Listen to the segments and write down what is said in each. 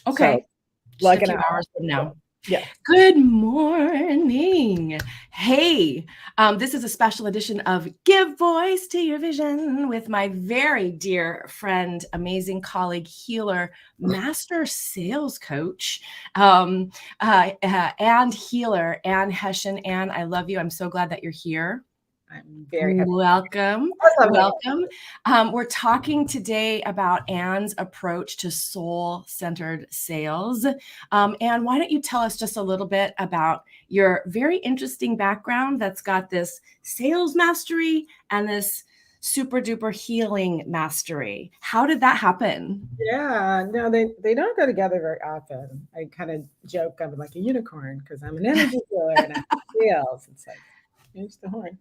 Okay. So Just like a an few hour. hours from now. Yeah. Good morning. Hey, this is a special edition of Give Voice to Your Vision with my very dear friend, amazing colleague, healer, master sales coach, and healer, Ann Hession. Ann, I love you. I'm so glad that you're here. I'm very happy. Welcome. Awesome. Welcome. We're talking today about Ann's approach to soul-centered sales. Ann, why don't you tell us just a little bit about your very interesting background that's got this sales mastery and this super duper healing mastery. How did that happen? Yeah, no, they don't go together very often. I kind of joke I'm like a unicorn because I'm an energy healer and I'm sales. It's like, here's the horn.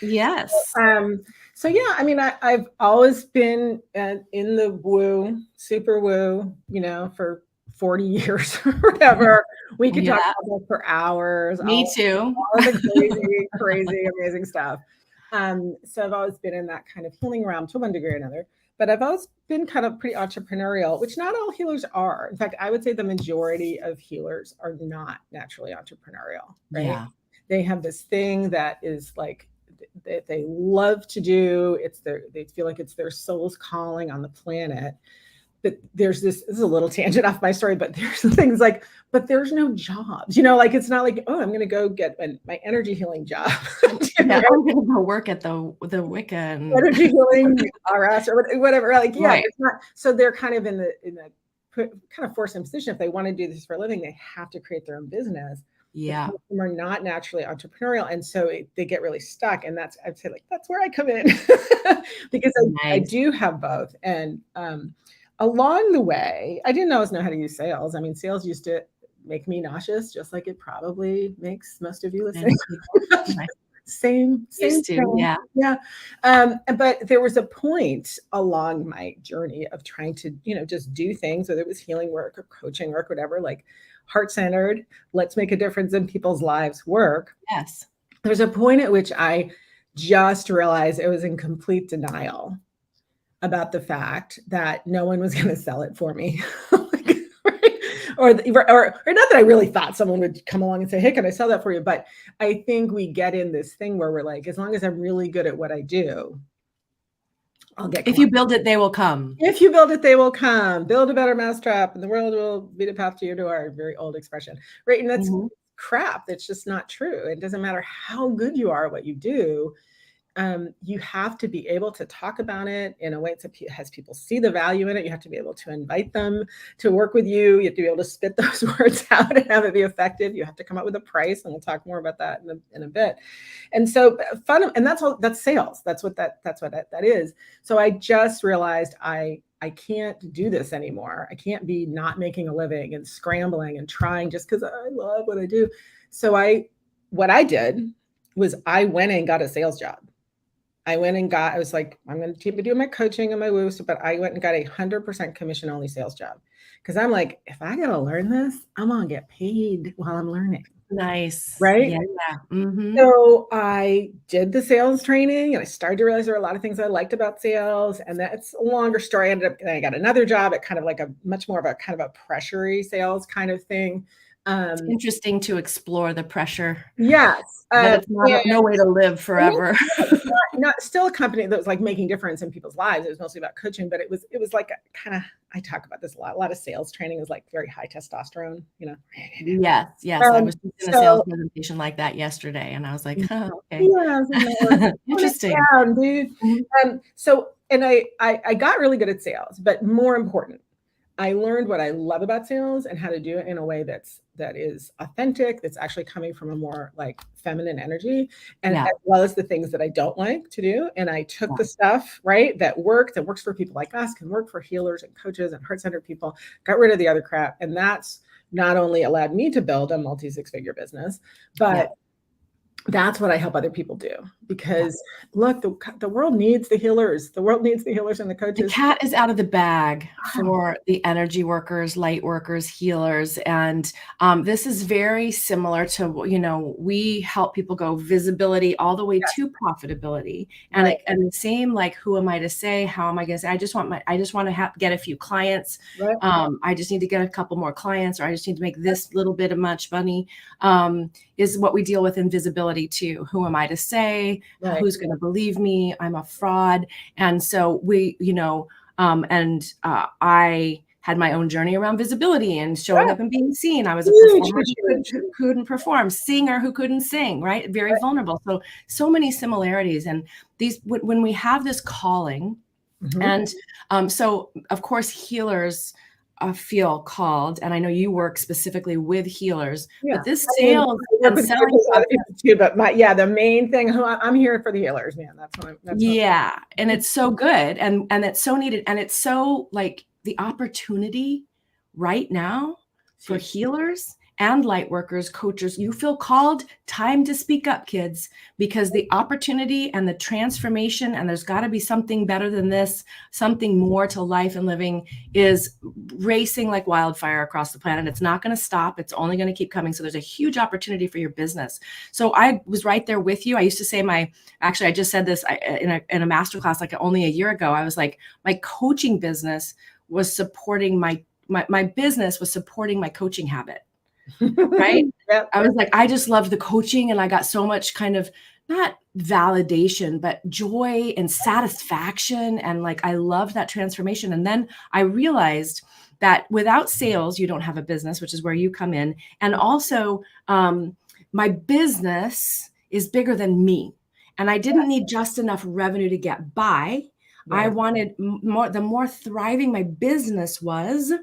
Yes. Um, so yeah, I mean, I've always been in the woo, super woo, for 40 years or whatever. We could talk Yeah, about that for hours, me too. all of the crazy, crazy, amazing stuff. So I've always been in that kind of healing realm to one degree or another. But I've always been kind of pretty entrepreneurial, which not all healers are. In fact, I would say the majority of healers are not naturally entrepreneurial, right? Yeah. They have this thing that is like that they love to do. They feel like it's their soul's calling on the planet. But there's this is a little tangent off my story, but there's things like, but there's no jobs, like it's not like, oh, I'm going to go get my energy healing job. Yeah, I'm gonna go work at the Wiccan. Energy healing RS or whatever. Like, yeah, Right. it's not. So they're kind of in the kind of forced position. If they want to do this for a living, they have to create their own business. Yeah. Most of them are not naturally entrepreneurial, and so they get really stuck. And I'd say, like, that's where I come in because I Nice. do have both. And along the way, I didn't always know how to use sales. I mean, sales used to make me nauseous, just like it probably makes most of you listening. Right. Same Used to, thing. yeah. Yeah. But there was a point along my journey of trying to, just do things, whether it was healing work or coaching work, whatever, like heart-centered, let's make a difference in people's lives work. Yes. There's a point at which I just realized I was in complete denial about the fact that no one was going to sell it for me. Or not that I really thought someone would come along and say, hey, can I sell that for you? But I think we get in this thing where we're like, as long as I'm really good at what I do, I'll get If you build it, they will come. If you build it, they will come. Build a better mousetrap and the world will be the path to your door. Very old expression, right? And that's crap. That's just not true. It doesn't matter how good you are at what you do. You have to be able to talk about it in a way that has people see the value in it. You have to be able to invite them to work with you. You have to be able to spit those words out and have it be effective. You have to come up with a price, and we'll talk more about that in a bit. And so and that's sales. That's what that is. So I just realized I can't do this anymore. I can't be not making a living and scrambling and trying just because I love what I do. So what I did was I went and got a sales job. I was like, I'm going to keep doing my coaching and my woo, but I went and got 100% commission only sales job. Cause I'm like, if I got to learn this, I'm going to get paid while I'm learning. Nice. Right. Yeah. So I did the sales training and I started to realize there were a lot of things I liked about sales, and that's a longer story. I got another job at kind of like a much more of a kind of a pressury sales kind of thing. It's interesting to explore the pressure. Yes. But it's no way to live forever. Not still a company that was like making difference in people's lives. It was mostly about coaching, but it was like a kind of, I talk about this a lot of sales training is like very high testosterone, Yes. I was in a sales presentation like that yesterday, and I was like, oh, okay. Yeah, interesting. Down, dude. So, and I got really good at sales, but more important, I learned what I love about sales and how to do it in a way that is authentic, that's actually coming from a more like feminine energy, and as well as the things that I don't like to do. And I took the stuff, right, that works for people like us, can work for healers and coaches and heart-centered people, got rid of the other crap. And that's not only allowed me to build a multi-six-figure business, but that's what I help other people do, because look, the world needs the healers. The world needs the healers and the The coaches. cat is out of the bag Wow. for the energy workers, light workers, healers. And this is very similar to, we help people go visibility all the way Yes, to profitability. And right, and the same, like, who am I to say? How am I going to say? I just want to get a few clients. right, I just need to get a couple more clients, or I just need to make this little bit of much money, is what we deal with in visibility too. Who am I to say? right. Who's going to believe me? I'm a fraud. And so I had my own journey around visibility and showing up and being seen. I was a Huge, performer huge, huge. who couldn't perform, singer who couldn't sing, right? Very Right. vulnerable. So many similarities. And when we have this calling, Mhm. and so of course healers feel called, and I know you work specifically with healers, Yeah. but this I mean, sales I work and with selling a lot of process. people too, but the main thing, I'm here for the healers, man. That's what. Yeah, and it's so good, and it's so needed, and it's so, like, the opportunity right now for Huge. healers and light workers, coaches. You feel called, time to speak up, kids, because the opportunity and the transformation, and there's got to be something better than this, something more to life and living, is racing like wildfire across the planet. It's not going to stop. It's only going to keep coming. So there's a huge opportunity for your business. So I was right there with you. I used to say actually, I just said this in a masterclass like only a year ago. I was like, my coaching business was supporting my business was supporting my coaching habit, right? Yep. I was like, I just loved the coaching, and I got so much kind of not validation, but joy and satisfaction. And like, I loved that transformation. And then I realized that without sales, you don't have a business, which is where you come in. And also, my business is bigger than me. And I didn't need just enough revenue to get by. I Right. wanted more. The more thriving my business was,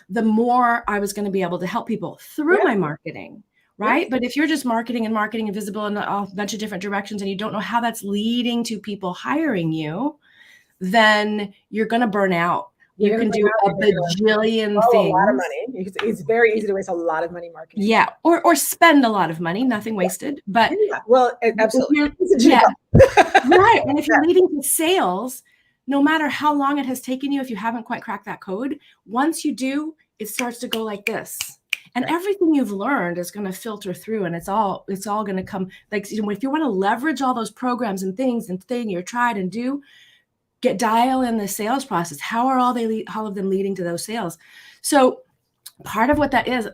the more I was going to be able to help people through Yeah. my marketing, Yeah. right? But if you're just marketing and visible in a bunch of different directions, and you don't know how that's leading to people hiring you, then you're going to burn out. You You're gonna can burn do out a and you're gonna bajillion a lot of things. money. It's very easy to waste a lot of money marketing. Yeah, or spend a lot of money, nothing wasted. But Yeah. Well, if absolutely. you're, It's a cheap yeah, option. right. And if Yeah. you're leading to sales, no matter how long it has taken you, if you haven't quite cracked that code, once you do, it starts to go like this. And Right. everything you've learned is going to filter through, and it's all going to come, like, if you want to leverage all those programs and things you're tried and do, dial in the sales process. How are all of them leading to those sales? So part of what that is,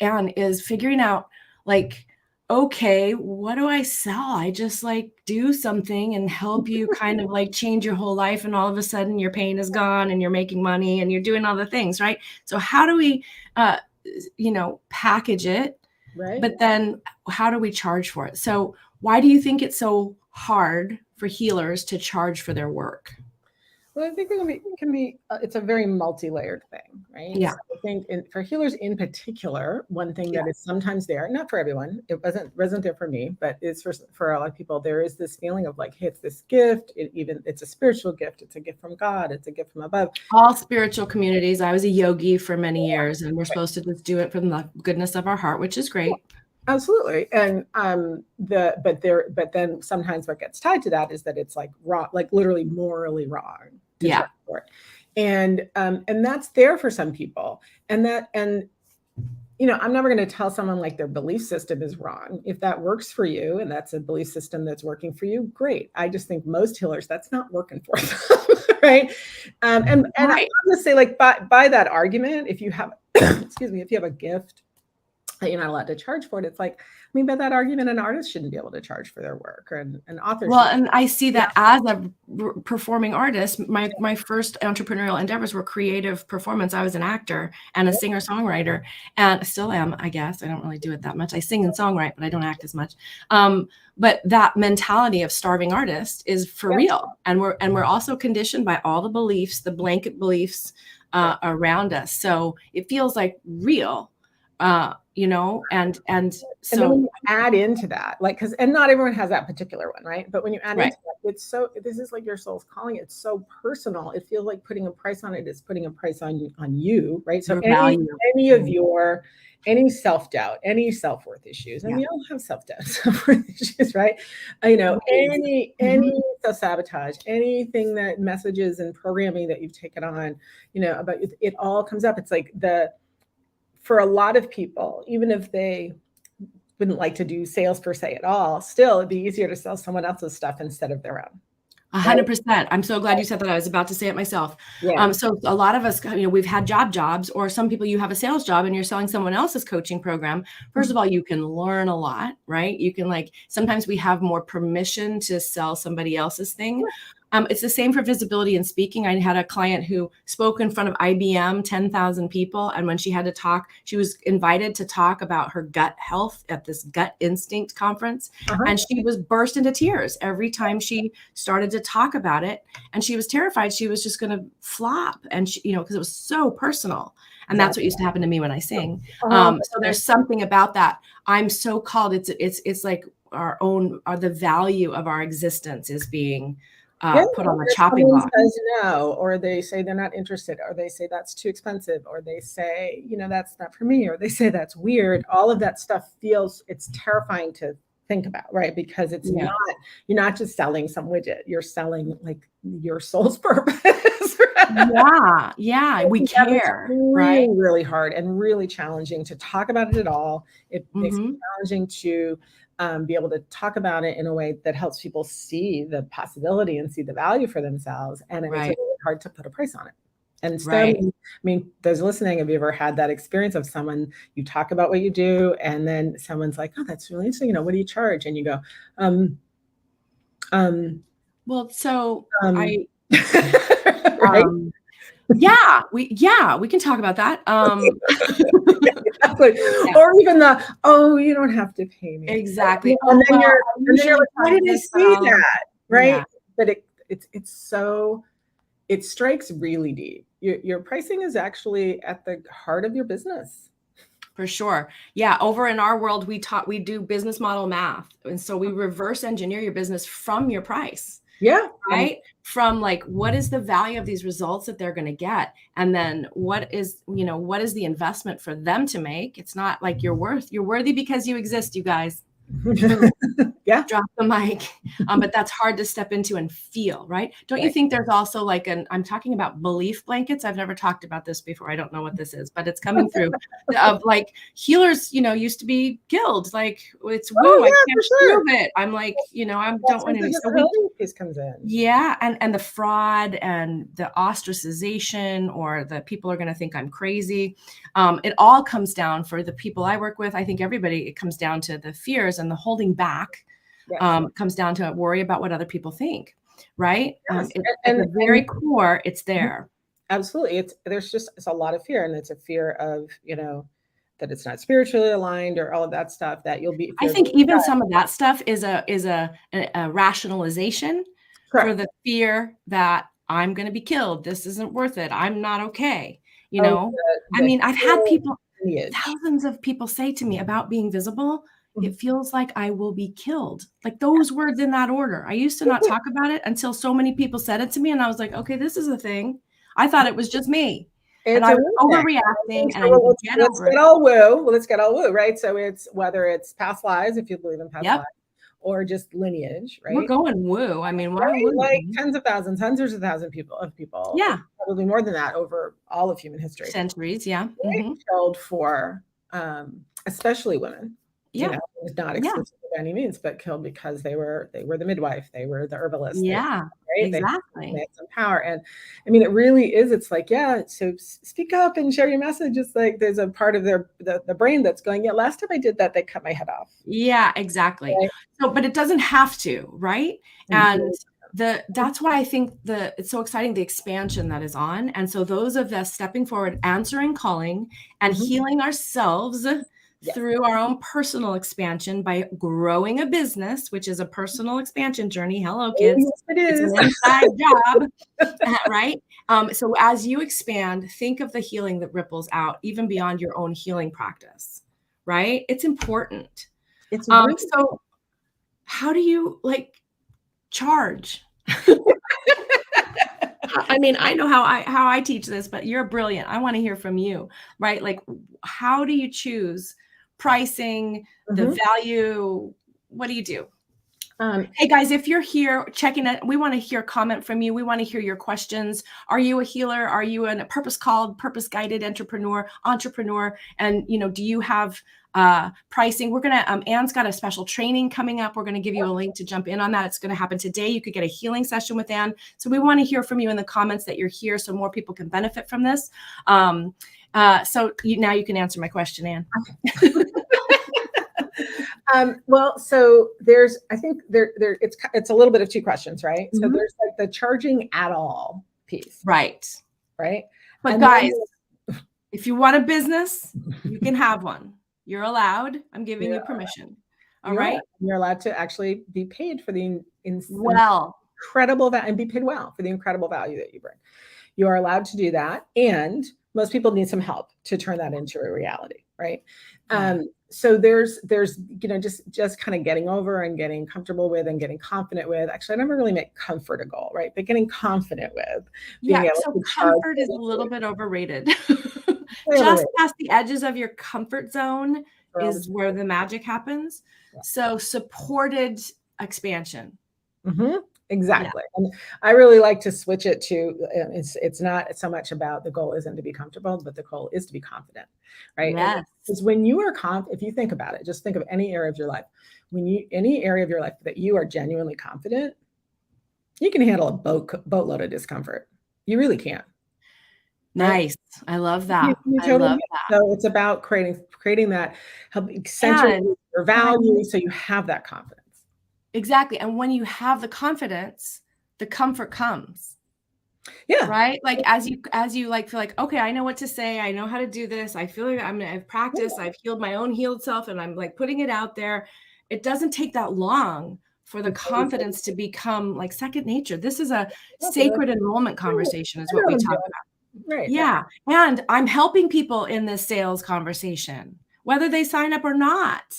Ann, is figuring out, like, okay, what do I sell? I just like do something and help you kind of like change your whole life, and all of a sudden your pain is gone and you're making money and you're doing all the things, right? So how do we, package it, Right. but then how do we charge for it? So why do you think it's so hard for healers to charge for their work? Well, I think it's a very multi-layered thing, right? Yeah. So I think for healers in particular, one thing Yeah. that is sometimes there, not for everyone, it wasn't there for me, but it's for a lot of people, there is this feeling of like, hey, it's this gift, it's a spiritual gift, it's a gift from God, it's a gift from above. All spiritual communities. I was a yogi for many years, and we're supposed to just do it from the goodness of our heart, which is great. Absolutely. And but then sometimes what gets tied to that is that it's like wrong, like literally morally wrong to Yeah. charge for it. And that's there for some people. And I'm never going to tell someone like their belief system is wrong. If that works for you and that's a belief system that's working for you, great. I just think most healers, that's not working for them. Right. And Right. I'm going to say, like, by that argument, if you have, excuse me, if you have a gift that you're not allowed to charge for it, it's like, I mean, by that argument, an artist shouldn't be able to charge for their work, or an author. Well, and I see that as a performing artist, my first entrepreneurial endeavors were creative performance. I was an actor and a singer-songwriter, and still am, I guess. I don't really do it that much. I sing and songwrite, but I don't act as much. But that mentality of starving artist is for real. And we're also conditioned by all the beliefs, the blanket beliefs around us. So it feels like real. and And then so when you add into that, like, and not everyone has that particular one, right? But when you add right, into that, this is like your soul's calling. It's so personal. It feels like putting a price on it is putting a price on you, right? So your value. any of your any self-doubt, any self-worth issues, and Yeah, we all have self-doubt, self-worth issues, right? always. Any self-sabotage, anything that messages and programming that you've taken on, about it all comes up. It's like for a lot of people, even if they wouldn't like to do sales per se at all, still it'd be easier to sell someone else's stuff instead of their own. 100%. I'm so glad you said that. I was about to say it myself. Yeah. So a lot of us, we've had jobs, or some people, you have a sales job and you're selling someone else's coaching program. First of all, you can learn a lot, right? You can sometimes we have more permission to sell somebody else's thing. It's the same for visibility and speaking. I had a client who spoke in front of IBM, 10,000 people. And when she had to talk, she was invited to talk about her gut health at this gut instinct conference. And she was burst into tears every time she started to talk about it. And she was terrified she was just going to flop. And because it was so personal. And that's what used to happen to me when I sing. So there's something about that. I'm so called. It's like the value of our existence is being put on the chopping block. Says no, or they say they're not interested, or they say that's too expensive, or they say, that's not for me, or they say that's weird. All of that stuff it's terrifying to think about, right? Because you're not just selling some widget, you're selling like your soul's purpose. Right? Yeah, we care, really, right? Really hard and really challenging to talk about it at all. It makes it challenging to be able to talk about it in a way that helps people see the possibility and see the value for themselves. And it makes it really hard to put a price on it. And so, those listening, have you ever had that experience of someone, you talk about what you do, and then someone's like, oh, that's really interesting. What do you charge? And you go, well, so right? We can talk about that. Exactly. Yeah. Or even you don't have to pay me. Exactly. And then you're like, why did I say that? Right. Yeah. But it strikes really deep. Your pricing is actually at the heart of your business. For sure. Yeah. Over in our world, we do business model math. And so we reverse engineer your business from your price. Yeah. Right. From what is the value of these results that they're going to get? And then what is the investment for them to make? It's not like you're worthy because you exist, you guys. Yeah. Drop the mic. But that's hard to step into and feel, right? Don't you think there's also I'm talking about belief blankets. I've never talked about this before. I don't know what this is, but it's coming through of healers, used to be guild. It's woo. I can't prove it. I'm I don't want to. So piece comes in. Yeah. And the fraud and the ostracization, or the people are going to think I'm crazy. It all comes down, for the people I work with. I think everybody, it comes down to the fears and the holding back. Comes down to worry about what other people think, right? At the very core, it's there. Absolutely. There's a lot of fear, and it's a fear of, that it's not spiritually aligned, or all of that stuff that you'll be. I think even some of that stuff is a rationalization for the fear that I'm going to be killed. This isn't worth it. I'm not okay. I've had thousands of people say to me about being visible, it feels like I will be killed. Like those words in that order. I used to not talk about it until so many people said it to me. And I was like, okay, this is a thing. I thought it was just me. And I was overreacting, and I need to get over it. Let's get all woo, right? So it's whether it's past lives, if you believe in past lives, or just lineage, right? We're going woo. I mean, why woo? Like tens of thousands, hundreds of thousands of people. Yeah. Probably more than that over all of human history. Centuries, yeah. Killed for, especially women. Yeah. Not exclusive by any means, but killed because they were the midwife, they were the herbalist. Yeah, exactly. They had some power. And I mean, it really is. It's like, so speak up and share your message. It's like there's a part of the brain that's going, last time I did that, they cut my head off. Yeah, exactly. Right? So, but it doesn't have to, right? And that's why I think it's so exciting, the expansion that is on. And so those of us stepping forward, answering calling, and healing ourselves through our own personal expansion by growing a business, which is a personal expansion journey. Hello, kids. It is. It's an inside job, right? So as you expand, think of the healing that ripples out even beyond your own healing practice, right? It's important. It's really So how do you charge? I mean, I know how I teach this, but you're brilliant. I want to hear from you, right? Like, how do you choose pricing, the value? What do you do? Hey guys, if you're here checking it, we want to hear a comment from you. We want to hear your questions. Are you a healer? Are you a purpose-called, purpose-guided entrepreneur? And do you have pricing? We're gonna Ann's got a special training coming up. We're gonna give you a link to jump in on that. It's gonna happen today. You could get a healing session with Ann. So we want to hear from you in the comments that you're here, so more people can benefit from this. So now you can answer my question, Ann. Well, so I think it's a little bit of two questions, right? So there's like the charging at all piece. Right. Right. But guys, if you want a business, you can have one. You're allowed. I'm giving you permission. All right. You're allowed to actually be paid for the incredible value and be paid well for the incredible value that you bring. You are allowed to do that. And most people need some help to turn that into a reality. Right. So there's, just kind of getting over and getting comfortable with and getting confident with. Actually, I never really make comfort a goal, right? But getting confident with. So comfort is a little bit overrated. Just past the edges of your comfort zone is where the magic happens. Yeah. So supported expansion. Exactly. Yeah. And I really like to switch it to, it's not so much about the goal isn't to be comfortable, but the goal is to be confident, right? Yes. Because when you are if you think about it, just think of any area of your life. Any area of your life that you are genuinely confident, you can handle a boatload of discomfort. You really can. Nice. Right? I love that. I love that. So it's about creating that, helping center your value so you have that confidence. Exactly. And when you have the confidence, the comfort comes. Yeah. Right. Like as you feel like, okay, I know what to say. I know how to do this. I feel like I've practiced. I've healed my own healed self and I'm like putting it out there. It doesn't take that long for the confidence to become like second nature. This is a sacred enrollment conversation is what we talk about. Right. Yeah. And I'm helping people in this sales conversation, whether they sign up or not.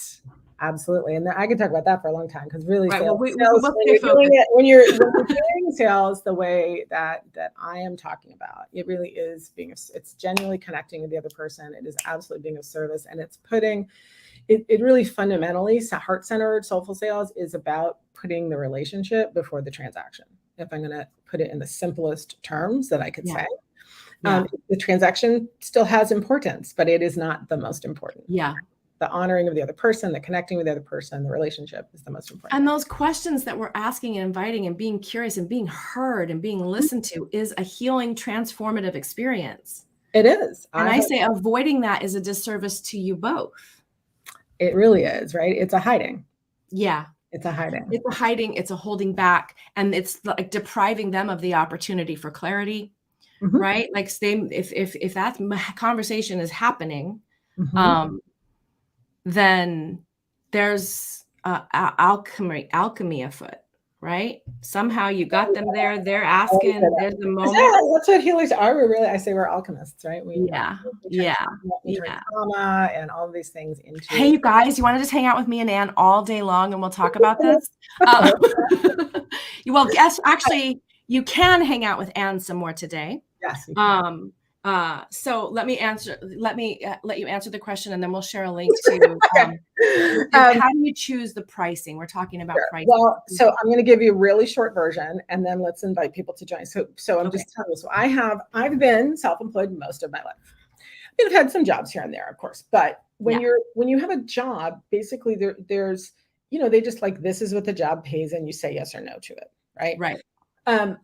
Absolutely. And I could talk about that for a long time because really sales, when you're doing sales the way that I am talking about, it really is it's genuinely connecting with the other person. It is absolutely being of service. And it's it really fundamentally, heart-centered, soulful sales is about putting the relationship before the transaction. If I'm going to put it in the simplest terms that I could say. The transaction still has importance, but it is not the most important. Yeah. The honoring of the other person, the connecting with the other person, the relationship is the most important. And those questions that we're asking and inviting and being curious and being heard and being listened to is a healing, transformative experience. It is. And I say avoiding that is a disservice to you both. It really is, right? It's a hiding. Yeah. It's a hiding. It's a hiding. It's a holding back. And it's like depriving them of the opportunity for clarity, right? Like if that conversation is happening, then there's alchemy afoot, right? Somehow you got them there. They're asking. There's the moment. Yeah, that's what healers are. I say we're alchemists, right? We turn trauma and all of these things into. Hey, you guys, you want to just hang out with me and Ann all day long, and we'll talk about this? Well, guess actually, you can hang out with Ann some more today. Yes. So let me let you answer the question and then we'll share a link to how do you choose the pricing? We're talking about pricing. Well, so I'm going to give you a really short version and then let's invite people to join. So I'm just telling you, so I've been self-employed most of my life. I've had some jobs here and there, of course, but when you have a job, basically there's, they just like, this is what the job pays and you say yes or no to it. Right. Right.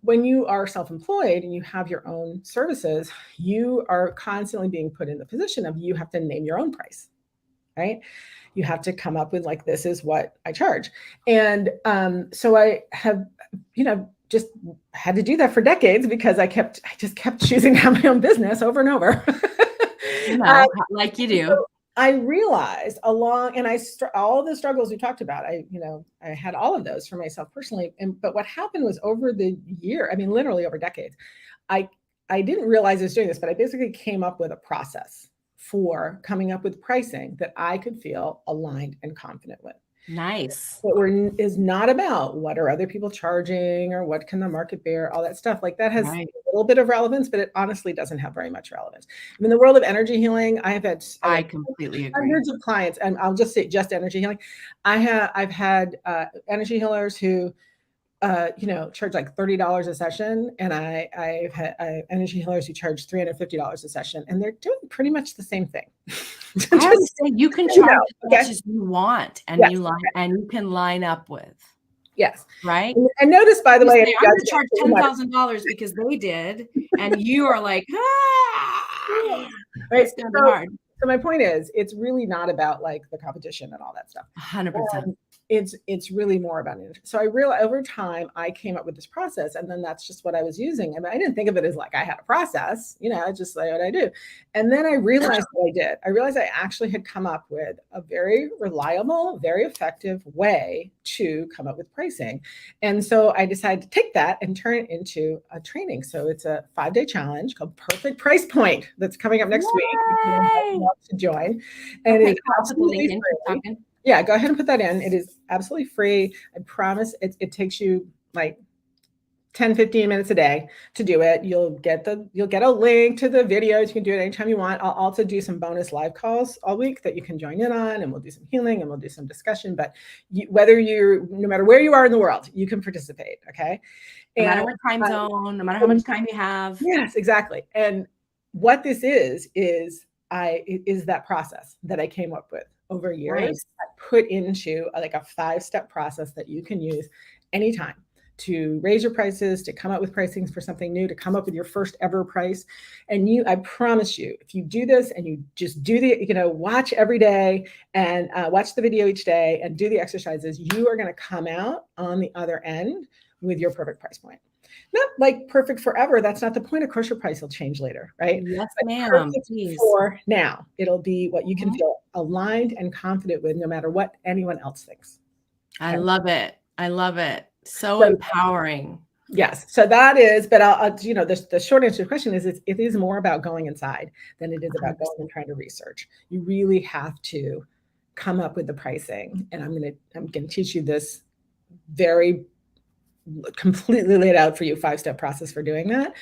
When you are self-employed and you have your own services, you are constantly being put in the position of you have to name your own price, right? You have to come up with like, this is what I charge. And so I have, just had to do that for decades because I just kept choosing to have my own business over and over. Like you do. So I realized all the struggles we talked about, I had all of those for myself personally. But what happened was over the year, literally over decades, I didn't realize I was doing this, but I basically came up with a process for coming up with pricing that I could feel aligned and confident with. Nice. Is not about what are other people charging or what can the market bear, all that stuff. Like that has a little bit of relevance, but it honestly doesn't have very much relevance. In the world of energy healing, I completely agree. Hundreds of clients, and I'll just say just energy healing. I've had energy healers who charge like $30 a session. And I've had energy healers who charge $350 a session, and they're doing pretty much the same thing. I always say you can charge as much as you want, and you can line up with. Yes. Right. And notice, by the way, I'm going to charge $10,000 because they did, and you are like, right. It's going to be hard. So my point is, it's really not about like the competition and all that stuff. 100%. It's really more about it. So I realized over time, I came up with this process, and then that's just what I was using. I mean, I didn't think of it as like I had a process, just like what I do. And then I realized what I did. I realized I actually had come up with a very reliable, very effective way to come up with pricing. And so I decided to take that and turn it into a training. So it's a 5-day challenge called Perfect Price Point that's coming up next week. To join. And it's absolutely free. Yeah, go ahead and put that in. It is absolutely free. I promise it takes you like 10, 15 minutes a day to do it. You'll get a link to the videos. You can do it anytime you want. I'll also do some bonus live calls all week that you can join in on, and we'll do some healing and we'll do some discussion. But no matter where you are in the world, you can participate. Okay. No matter what time zone, no matter how much time you have. Yes, exactly. And what this is that process that I came up with over years. Nice. I put into like a 5-step process that you can use anytime to raise your prices, to come up with pricings for something new, to come up with your first ever price. And I promise you, if you do this and you just do watch every day and watch the video each day and do the exercises, you are going to come out on the other end with your perfect price point. Not like perfect forever. That's not the point. Of course, your price will change later, right? Yes, ma'am. For now, it'll be what you can feel aligned and confident with, no matter what anyone else thinks. Okay? I love it. I love it. So empowering. Yes. So that is, but the short answer to the question is, it is more about going inside than it is about 100%. Going and trying to research. You really have to come up with the pricing, and I'm going to teach you this very completely laid out for you 5-step process for doing that.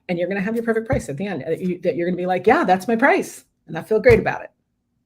And you're going to have your perfect price at the end that you're going to be like, yeah, that's my price. And I feel great about it.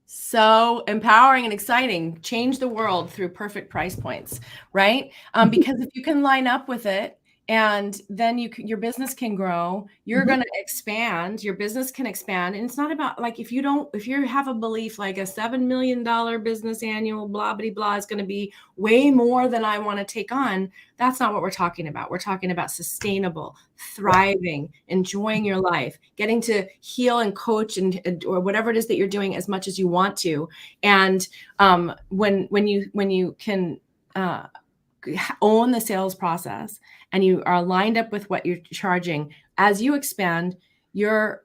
So empowering and exciting. Change the world through perfect price points, right? Because if you can line up with it, and then your business can grow, you're going to expand, your business can expand. And it's not about like, if you have a belief like a $7 million business annual, blah, blah, blah, is going to be way more than I want to take on. That's not what we're talking about. We're talking about sustainable, thriving, enjoying your life, getting to heal and coach or whatever it is that you're doing as much as you want to. And when you can own the sales process and you are lined up with what you're charging, as you expand, your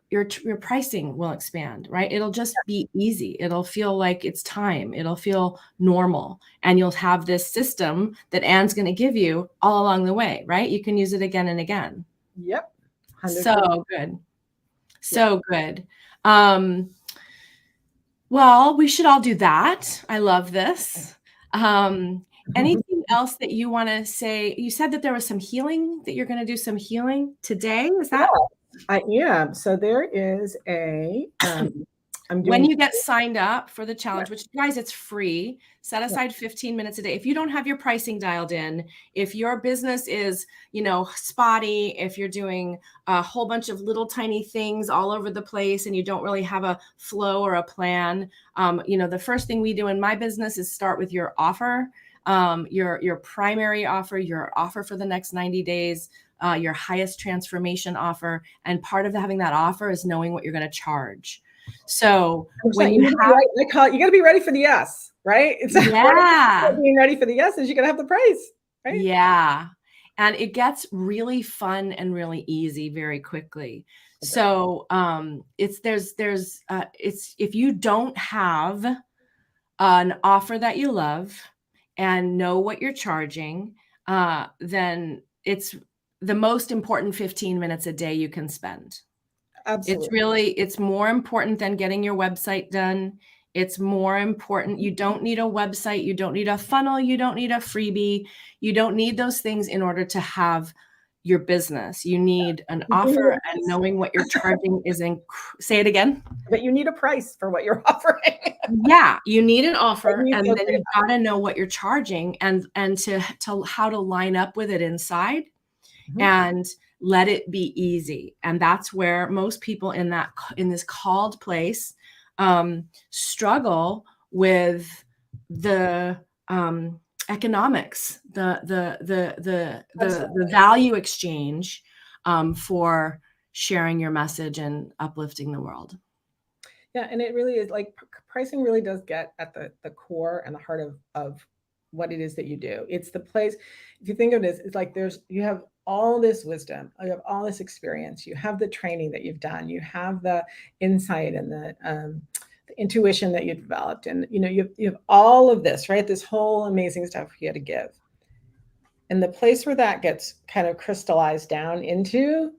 pricing will expand, right? It'll just be easy. It'll feel like it's time. It'll feel normal. And you'll have this system that Ann's going to give you all along the way, right? You can use it again and again. Yep. 100%. So good. So good. Well, we should all do that. I love this. Anything else that you want to say? You said that there was some healing, that you're going to do some healing today. Is that? Yeah, I am. So there is when you get signed up for the challenge, which guys, it's free, set aside 15 minutes a day. If you don't have your pricing dialed in, if your business is, spotty, if you're doing a whole bunch of little tiny things all over the place and you don't really have a flow or a plan, the first thing we do in my business is start with your offer, your primary offer, your offer for the next 90 days, your highest transformation offer. And part of having that offer is knowing what you're going to charge. So when you got to be ready for the yes, right? It's being ready for the yes is you're going to have the price, right? Yeah. And it gets really fun and really easy very quickly. Okay. So if you don't have an offer that you love and know what you're charging, then it's the most important 15 minutes a day you can spend. Absolutely. It's more important than getting your website done. It's more important. You don't need a website. You don't need a funnel. You don't need a freebie. You don't need those things in order to have your business. You need an You do need offer, a and price, knowing what you're charging is say it again. but you need a price for what you're offering. Yeah, you need an And offer, you and feel then great you gotta know what you're charging and to how to line up with it inside about it. and let it be easy. And that's where most people in this called place struggle with the economics, the value exchange for sharing your message and uplifting the world. Yeah, and it really is like pricing really does get at the core and the heart of what it is that you do. It's the place, if you think of this, it's like you have all this wisdom, you have all this experience, you have the training that you've done, you have the insight and the intuition that you developed, and you have all of this, right? This whole amazing stuff you had to give. And the place where that gets kind of crystallized down into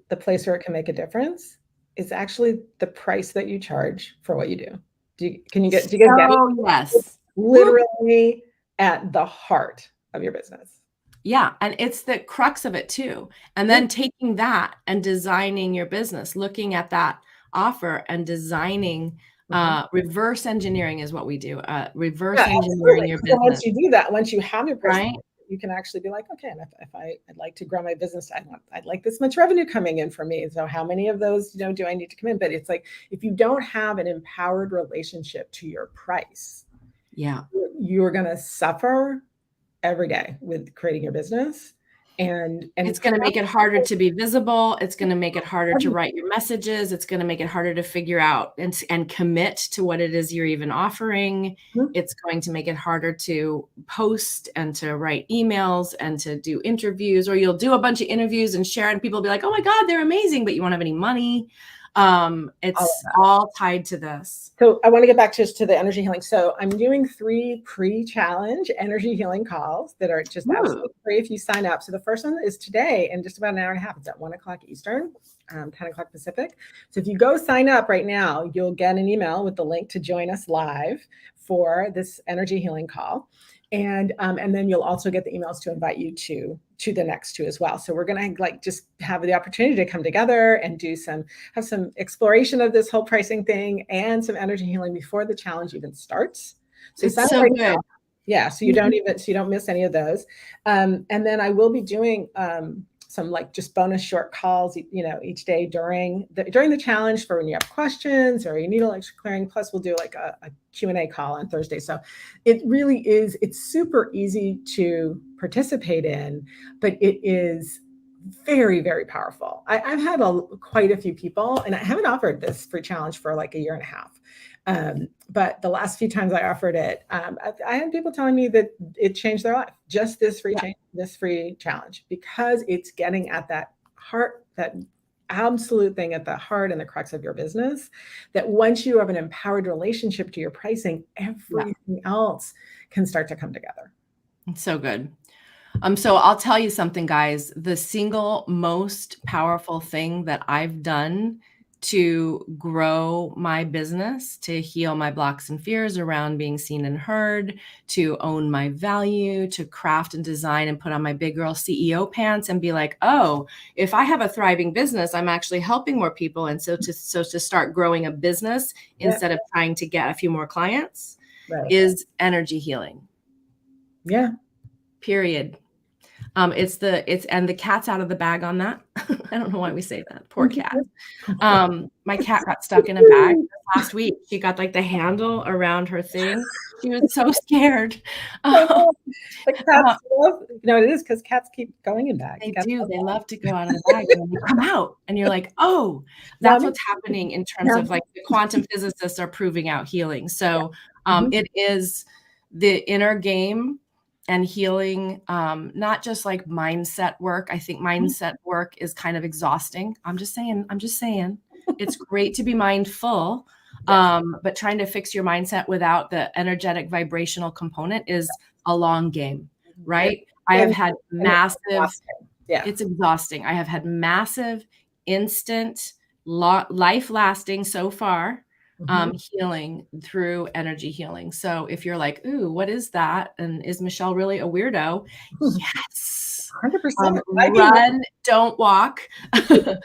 the place where it can make a difference is actually the price that you charge for what you do. Do you guys get it? Oh, yes. It's literally at the heart of your business. Yeah, and it's the crux of it too. And then taking that and designing your business, looking at that offer and designing, reverse engineering is what we do. Reverse engineering your business. Once you do that, once you have your price, right? You can actually be like, okay, and if I'd like to grow my business, I'd like this much revenue coming in for me. So how many of those, do I need to come in? But it's like, if you don't have an empowered relationship to your price, yeah, you're going to suffer every day with creating your business. And it's going to make it harder to be visible. It's going to make it harder to write your messages. It's going to make it harder to figure out and commit to what it is you're even offering. It's going to make it harder to post and to write emails and to do interviews, or you'll do a bunch of interviews and share it, and people will be like, oh my God, they're amazing, but you won't have any money. It's all tied to this. So I want to get back just to the energy healing. So I'm doing 3 pre-challenge energy healing calls that are just absolutely free if you sign up. So the first one is today in just about an hour and a half. It's at 1:00 Eastern, 10 o'clock Pacific. So if you go sign up right now, you'll get an email with the link to join us live for this energy healing call. And then you'll also get the emails to invite you to the next 2 as well. So we're going to just have the opportunity to come together and have some exploration of this whole pricing thing and some energy healing before the challenge even starts. So it's so good. Now. Yeah. So you don't miss any of those. And then I will be doing some just bonus short calls, each day during the challenge for when you have questions or you need electric clearing. Plus we'll do a Q&A call on Thursday. So it really is, it's super easy to participate in, but it is very, very powerful. I've had quite a few people, and I haven't offered this free challenge for a year and a half. But the last few times I offered it, I had people telling me that it changed their life, just this free challenge, because it's getting at that heart, that absolute thing at the heart and the crux of your business, that once you have an empowered relationship to your pricing, everything else can start to come together. It's so good. So I'll tell you something, guys. The single most powerful thing that I've done to grow my business, to heal my blocks and fears around being seen and heard, to own my value, to craft and design and put on my big girl CEO pants and be like, oh, if I have a thriving business, I'm actually helping more people. And so to start growing a business instead of trying to get a few more clients is energy healing. Yeah. Period. And the cat's out of the bag on that. I don't know why we say that. Poor cat. My cat got stuck in a bag last week. She got the handle around her thing. She was so scared. Cats it is because cats keep going in bags. They do. They love to go out of the bag and they come out. And you're like, oh, that's what's happening in terms of the quantum physicists are proving out healing. So it is the inner game and healing, not just mindset work. I think mindset work is kind of exhausting. I'm just saying, it's great to be mindful, but trying to fix your mindset without the energetic vibrational component is a long game, right? I have had massive, it's exhausting. I have had massive instant life lasting so far, Mhm. healing through energy healing. So if you're like, ooh, what is that? And is Michelle really a weirdo? Yes. 100%. Run, don't walk. To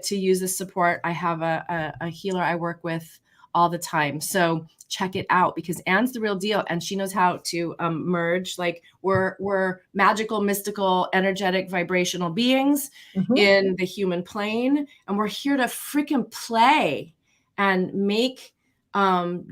use this support, I have a healer I work with all the time. So check it out, because Anne's the real deal, and she knows how to merge. Like we're magical, mystical, energetic, vibrational beings Mhm. in the human plane, and we're here to freaking play and make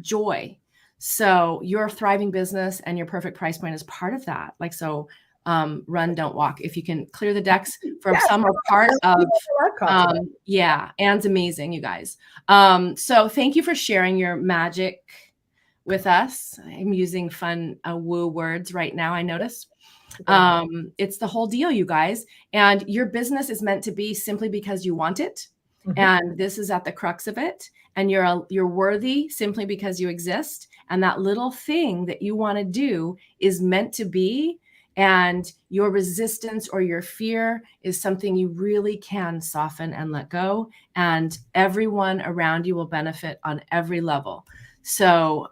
joy. So your thriving business and your perfect price point is part of that. Like, so run, don't walk. If you can clear the decks for Yes, some or part of, love coffee. yeah, Anne's amazing, you guys. So thank you for sharing your magic with us. I'm using fun woo words right now, I noticed. It's the whole deal, you guys. And your business is meant to be simply because you want it. Mhm. And this is at the crux of it. And you're worthy simply because you exist. And that little thing that you want to do is meant to be. And your resistance or your fear is something you really can soften and let go. And everyone around you will benefit on every level. So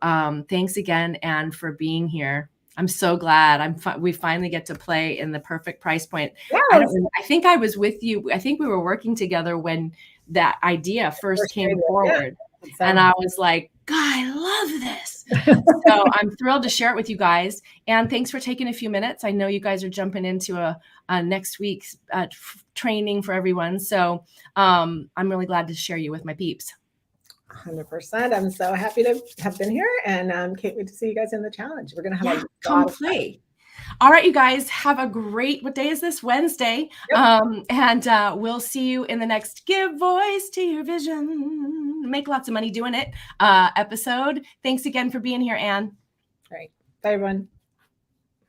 thanks again, Anne, for being here. I'm so glad we finally get to play in the perfect price point. Yes. I think I was with you. I think we were working together when that idea first First came grade, yeah. forward. And So I was like, God, I love this. So I'm thrilled to share it with you guys. And thanks for taking a few minutes. I know you guys are jumping into a next week's training for everyone. So I'm really glad to share you with my peeps. 100%. I'm so happy to have been here, and can't wait to see you guys in the challenge. We're going to have a Come lot of fun. play. All right, you guys, have a great, what day is this? Wednesday. Yep. And we'll see you in the next Give Voice to Your Vision, make lots of money doing it episode. Thanks again for being here, Anne. All right. Bye, everyone.